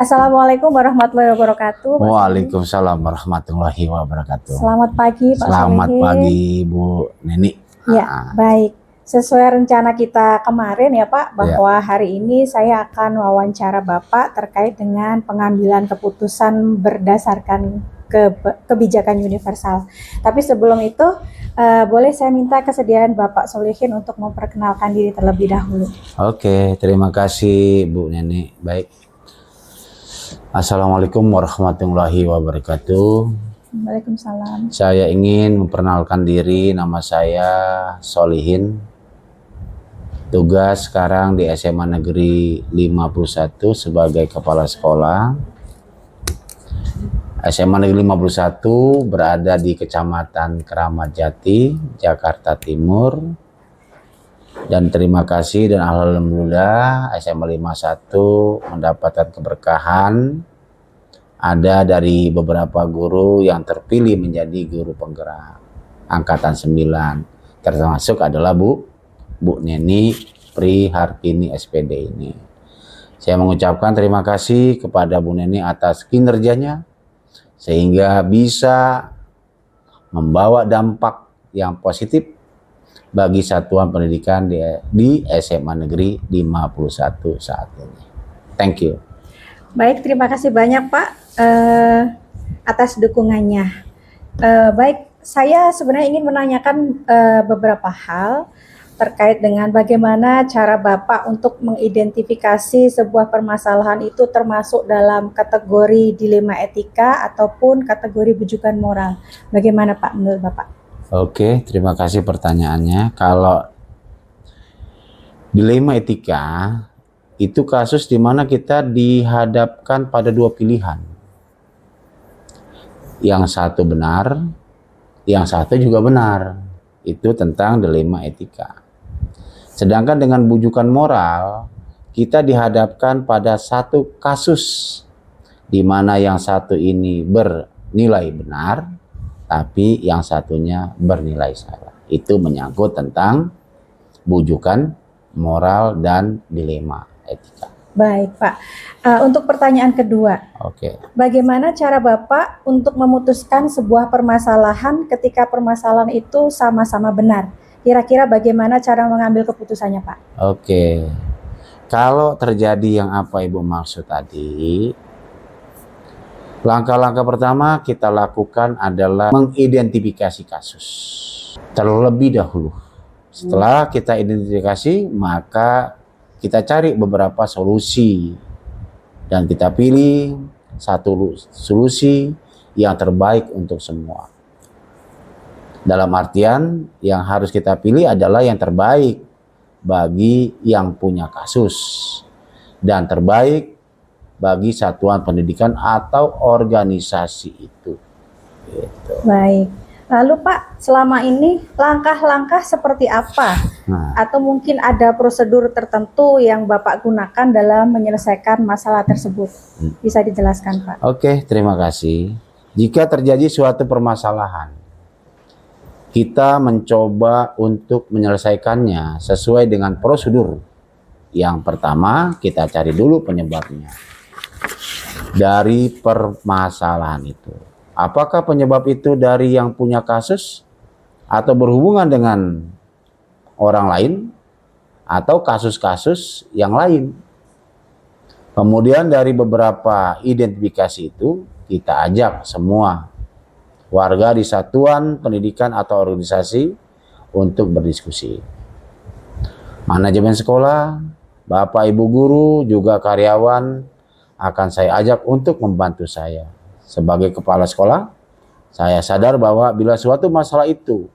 Assalamualaikum warahmatullahi wabarakatuh, Pak Solihin. Waalaikumsalam warahmatullahi wabarakatuh. Selamat pagi, Pak Selamat Solihin. pagi, Bu Neni. Ya, baik. Sesuai rencana kita kemarin ya Pak, bahwa hari ini saya akan wawancara Bapak terkait dengan pengambilan keputusan berdasarkan kebijakan universal. Tapi sebelum itu, boleh saya minta kesediaan Bapak Solihin untuk memperkenalkan diri terlebih dahulu. Oke, terima kasih Bu Neni. Baik. Assalamualaikum warahmatullahi wabarakatuh. Waalaikumsalam. Saya ingin memperkenalkan diri, nama saya Solihin. Tugas sekarang di SMA Negeri 51 sebagai kepala sekolah. SMA Negeri 51 berada di Kecamatan Keramat Jati, Jakarta Timur. Dan terima kasih dan alhamdulillah SMA 51 mendapatkan keberkahan. Ada dari beberapa guru yang terpilih menjadi guru penggerak angkatan 9. Termasuk adalah Bu Neni Prihartini SPD ini. Saya mengucapkan terima kasih kepada Bu Neni atas kinerjanya sehingga bisa membawa dampak yang positif bagi satuan pendidikan di SMA Negeri 51 saat ini. Thank you. Baik, terima kasih banyak Pak atas dukungannya. Baik, saya sebenarnya ingin menanyakan beberapa hal terkait dengan bagaimana cara Bapak untuk mengidentifikasi sebuah permasalahan itu termasuk dalam kategori dilema etika ataupun kategori bujukan moral. Bagaimana Pak menurut Bapak? Oke, terima kasih pertanyaannya. Kalau dilema etika itu kasus di mana kita dihadapkan pada dua pilihan. Yang satu benar, yang satu juga benar. Itu tentang dilema etika. Sedangkan dengan bujukan moral, kita dihadapkan pada satu kasus di mana yang satu ini bernilai benar, tapi yang satunya bernilai salah. Itu menyangkut tentang bujukan moral dan dilema etika. Baik Pak, untuk pertanyaan kedua, bagaimana cara Bapak untuk memutuskan sebuah permasalahan ketika permasalahan itu sama-sama benar? Kira-kira bagaimana cara mengambil keputusannya Pak? Oke, kalau terjadi yang apa Ibu maksud tadi, langkah-langkah pertama kita lakukan adalah mengidentifikasi kasus terlebih dahulu. Setelah kita identifikasi, maka kita cari beberapa solusi dan kita pilih satu solusi yang terbaik untuk semua. Dalam artian yang harus kita pilih adalah yang terbaik bagi yang punya kasus dan terbaik bagi satuan pendidikan atau organisasi itu. Gitu. Baik. Lalu Pak, selama ini langkah-langkah seperti apa? Atau mungkin ada prosedur tertentu yang Bapak gunakan dalam menyelesaikan masalah tersebut? Bisa dijelaskan Pak? Oke, terima kasih. Jika terjadi suatu permasalahan, kita mencoba untuk menyelesaikannya sesuai dengan prosedur. Yang pertama, kita cari dulu penyebabnya dari permasalahan itu. Apakah penyebab itu dari yang punya kasus atau berhubungan dengan orang lain atau kasus-kasus yang lain? Kemudian dari beberapa identifikasi itu kita ajak semua warga di satuan pendidikan atau organisasi untuk berdiskusi. Manajemen sekolah, Bapak Ibu guru, juga karyawan akan saya ajak untuk membantu saya. Sebagai kepala sekolah, saya sadar bahwa bila suatu masalah itu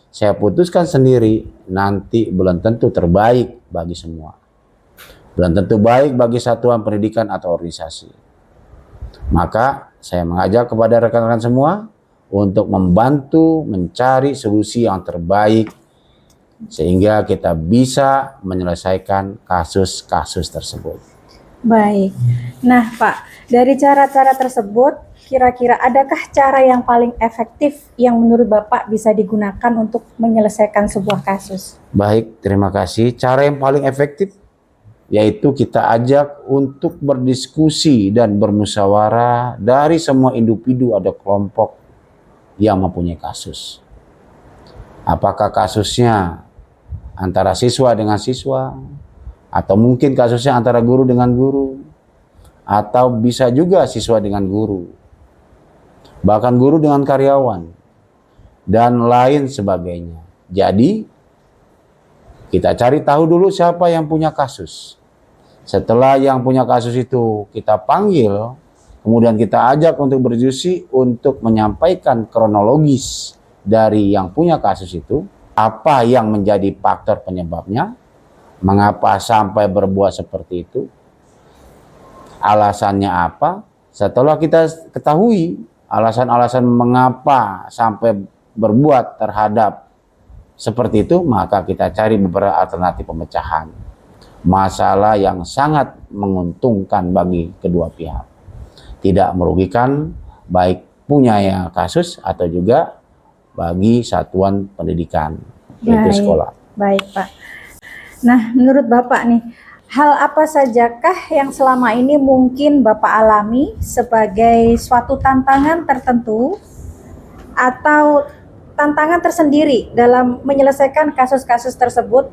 saya putuskan sendiri, nanti belum tentu terbaik bagi semua. Belum tentu baik bagi satuan pendidikan atau organisasi. Maka saya mengajak kepada rekan-rekan semua untuk membantu mencari solusi yang terbaik sehingga kita bisa menyelesaikan kasus-kasus tersebut. Baik. Nah Pak, dari cara-cara tersebut kira-kira adakah cara yang paling efektif yang menurut Bapak bisa digunakan untuk menyelesaikan sebuah kasus? Baik, terima kasih. Cara yang paling efektif yaitu kita ajak untuk berdiskusi dan bermusyawarah dari semua individu atau kelompok yang mempunyai kasus. Apakah kasusnya antara siswa dengan siswa, atau mungkin kasusnya antara guru dengan guru, atau bisa juga siswa dengan guru, bahkan guru dengan karyawan, dan lain sebagainya. Jadi, kita cari tahu dulu siapa yang punya kasus. Setelah yang punya kasus itu kita panggil, kemudian kita ajak untuk berdiskusi untuk menyampaikan kronologis dari yang punya kasus itu, apa yang menjadi faktor penyebabnya, mengapa sampai berbuat seperti itu, alasannya apa. Setelah kita ketahui alasan-alasan mengapa sampai berbuat terhadap seperti itu, maka kita cari beberapa alternatif pemecahan masalah yang sangat menguntungkan bagi kedua pihak, tidak merugikan baik punya kasus atau juga bagi satuan pendidikan, yaitu sekolah. Baik Pak. Nah, menurut Bapak nih, hal apa sajakah yang selama ini mungkin Bapak alami sebagai suatu tantangan tertentu atau tantangan tersendiri dalam menyelesaikan kasus-kasus tersebut?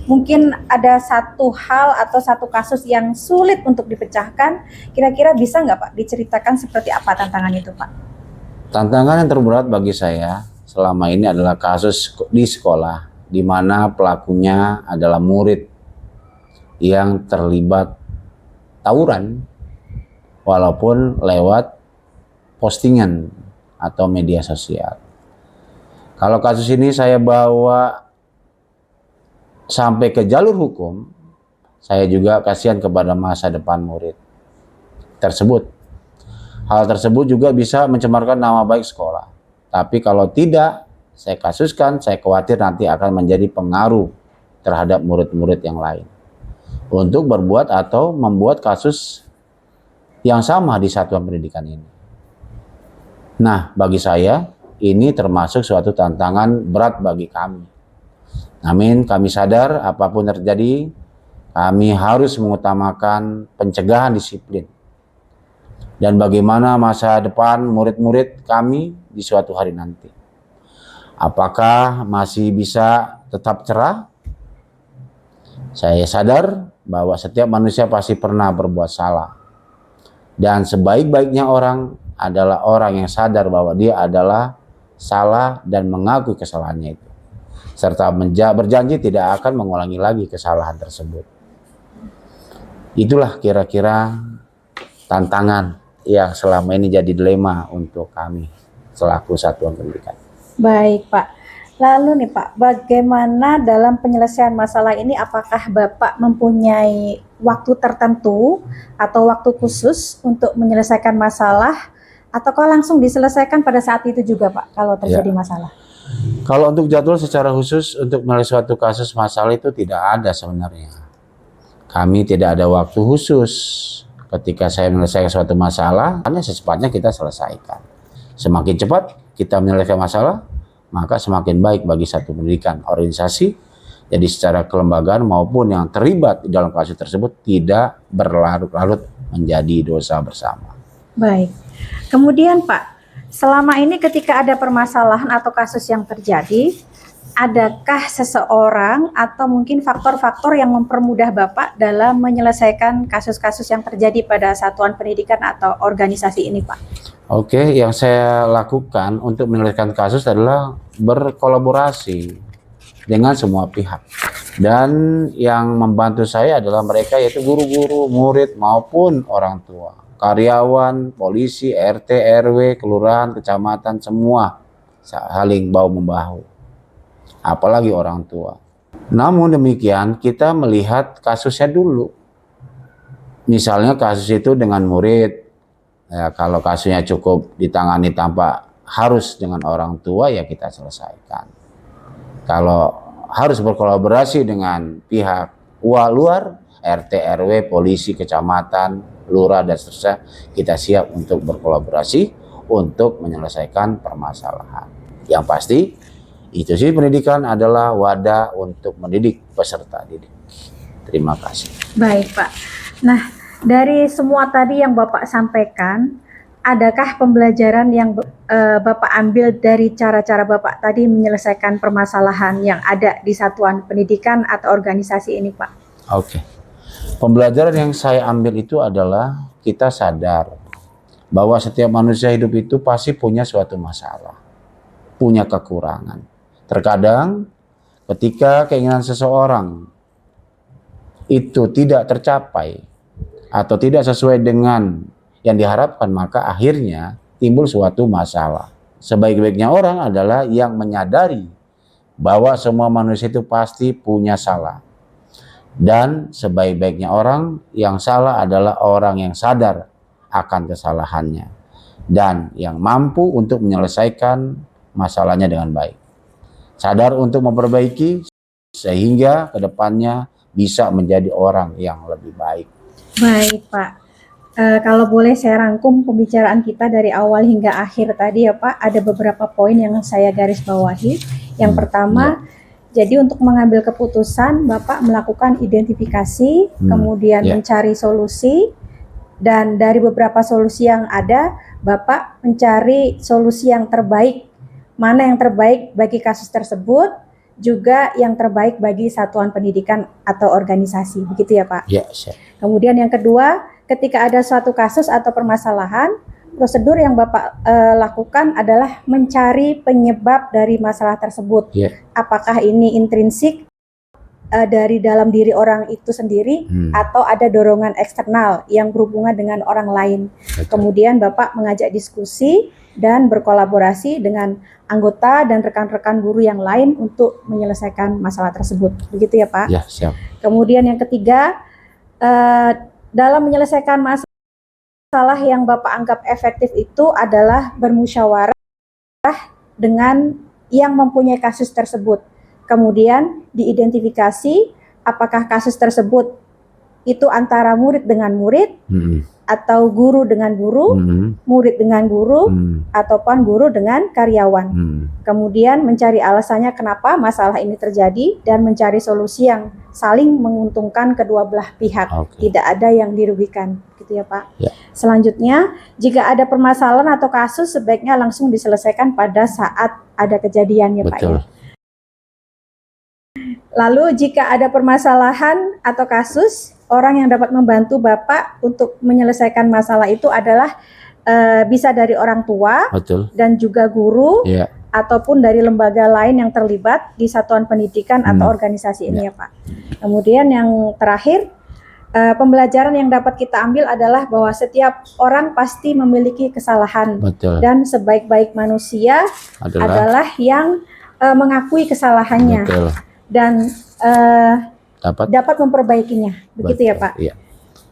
Mungkin ada satu hal atau satu kasus yang sulit untuk dipecahkan. Kira-kira bisa nggak Pak diceritakan seperti apa tantangan itu Pak? Tantangan yang terberat bagi saya selama ini adalah kasus di sekolah, di mana pelakunya adalah murid yang terlibat tawuran walaupun lewat postingan atau media sosial. Kalau kasus ini saya bawa sampai ke jalur hukum, saya juga kasihan kepada masa depan murid tersebut. Hal tersebut juga bisa mencemarkan nama baik sekolah. Tapi kalau tidak saya kasuskan, saya khawatir nanti akan menjadi pengaruh terhadap murid-murid yang lain untuk berbuat atau membuat kasus yang sama di satuan pendidikan ini. Nah, bagi saya ini termasuk suatu tantangan berat bagi kami. Namun kami sadar apapun terjadi, kami harus mengutamakan pencegahan disiplin. Dan bagaimana masa depan murid-murid kami di suatu hari nanti. Apakah masih bisa tetap cerah? Saya sadar bahwa setiap manusia pasti pernah berbuat salah. Dan sebaik-baiknya orang adalah orang yang sadar bahwa dia adalah salah dan mengakui kesalahannya itu, serta berjanji tidak akan mengulangi lagi kesalahan tersebut. Itulah kira-kira tantangan yang selama ini jadi dilema untuk kami selaku satuan pendidikan. Baik Pak. Lalu nih Pak, bagaimana dalam penyelesaian masalah ini? Apakah Bapak mempunyai waktu tertentu atau waktu khusus untuk menyelesaikan masalah, ataukah langsung diselesaikan pada saat itu juga Pak kalau terjadi masalah? Kalau untuk jadwal secara khusus untuk menyelesaikan suatu kasus masalah itu tidak ada sebenarnya. Kami tidak ada waktu khusus ketika saya menyelesaikan suatu masalah, hanya secepatnya kita selesaikan. Semakin cepat kita menyelesaikan masalah, maka semakin baik bagi satu pendidikan, organisasi. Jadi secara kelembagaan maupun yang terlibat di dalam kasus tersebut tidak berlarut-larut menjadi dosa bersama. Baik. Kemudian Pak, selama ini ketika ada permasalahan atau kasus yang terjadi, adakah seseorang atau mungkin faktor-faktor yang mempermudah Bapak dalam menyelesaikan kasus-kasus yang terjadi pada satuan pendidikan atau organisasi ini Pak? Oke, yang saya lakukan untuk menyelesaikan kasus adalah berkolaborasi dengan semua pihak. Dan yang membantu saya adalah mereka, yaitu guru-guru, murid maupun orang tua, karyawan, polisi, RT, RW, kelurahan, kecamatan, semua saling bahu-membahu. Apalagi orang tua. Namun demikian kita melihat kasusnya dulu. Misalnya kasus itu dengan murid, ya, kalau kasusnya cukup ditangani tanpa harus dengan orang tua, ya kita selesaikan. Kalau harus berkolaborasi dengan pihak luar, RT, RW, polisi, kecamatan, lurah, dan seterusnya, kita siap untuk berkolaborasi untuk menyelesaikan permasalahan. Yang pasti, institusi pendidikan adalah wadah untuk mendidik peserta didik. Terima kasih. Baik, Pak. Nah, dari semua tadi yang Bapak sampaikan, adakah pembelajaran yang Bapak ambil dari cara-cara Bapak tadi menyelesaikan permasalahan yang ada di satuan pendidikan atau organisasi ini, Pak? Oke. Pembelajaran yang saya ambil itu adalah kita sadar bahwa setiap manusia hidup itu pasti punya suatu masalah, punya kekurangan. Terkadang ketika keinginan seseorang itu tidak tercapai atau tidak sesuai dengan yang diharapkan, maka akhirnya timbul suatu masalah. Sebaik-baiknya orang adalah yang menyadari bahwa semua manusia itu pasti punya salah. Dan sebaik-baiknya orang yang salah adalah orang yang sadar akan kesalahannya dan yang mampu untuk menyelesaikan masalahnya dengan baik. Sadar untuk memperbaiki sehingga kedepannya bisa menjadi orang yang lebih baik. Baik, Pak. Kalau boleh saya rangkum pembicaraan kita dari awal hingga akhir tadi ya, Pak, ada beberapa poin yang saya garis bawahi. Yang pertama, jadi untuk mengambil keputusan, Bapak melakukan identifikasi, kemudian mencari solusi, dan dari beberapa solusi yang ada, Bapak mencari solusi yang terbaik. Mana yang terbaik bagi kasus tersebut, juga yang terbaik bagi satuan pendidikan atau organisasi, begitu ya Pak? Ya, siap. Kemudian yang kedua, ketika ada suatu kasus atau permasalahan, prosedur yang Bapak lakukan adalah mencari penyebab dari masalah tersebut. Ya. Apakah ini intrinsik dari dalam diri orang itu sendiri atau ada dorongan eksternal yang berhubungan dengan orang lain. Betul. Kemudian Bapak mengajak diskusi dan berkolaborasi dengan anggota dan rekan-rekan guru yang lain untuk menyelesaikan masalah tersebut. Begitu ya Pak? Ya, siap. Kemudian yang ketiga, dalam menyelesaikan masalah yang Bapak anggap efektif itu adalah bermusyawarah dengan yang mempunyai kasus tersebut. Kemudian diidentifikasi apakah kasus tersebut itu antara murid dengan murid, atau guru dengan guru, murid dengan guru, ataupun guru dengan karyawan. Kemudian mencari alasannya kenapa masalah ini terjadi dan mencari solusi yang saling menguntungkan kedua belah pihak. Tidak ada yang dirugikan, gitu ya Pak. Ya. Selanjutnya, jika ada permasalahan atau kasus sebaiknya langsung diselesaikan pada saat ada kejadian ya Pak ya. Lalu jika ada permasalahan atau kasus, orang yang dapat membantu Bapak untuk menyelesaikan masalah itu adalah bisa dari orang tua. Betul. Dan juga guru, Ya. ataupun dari lembaga lain yang terlibat di satuan pendidikan atau organisasi ini ya Pak. Kemudian yang terakhir, pembelajaran yang dapat kita ambil adalah bahwa setiap orang pasti memiliki kesalahan. Betul. Dan sebaik-baik manusia adalah yang mengakui kesalahannya. Betul. Dan dapat memperbaikinya, begitu ya Pak? Iya.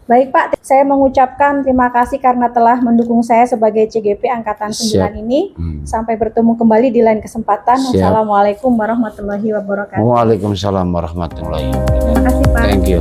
Baik Pak, saya mengucapkan terima kasih karena telah mendukung saya sebagai CGP Angkatan 9 ini. Sampai bertemu kembali di lain kesempatan. Wassalamualaikum warahmatullahi wabarakatuh. Waalaikumsalam warahmatullahi wabarakatuh. Terima kasih Pak. Thank you.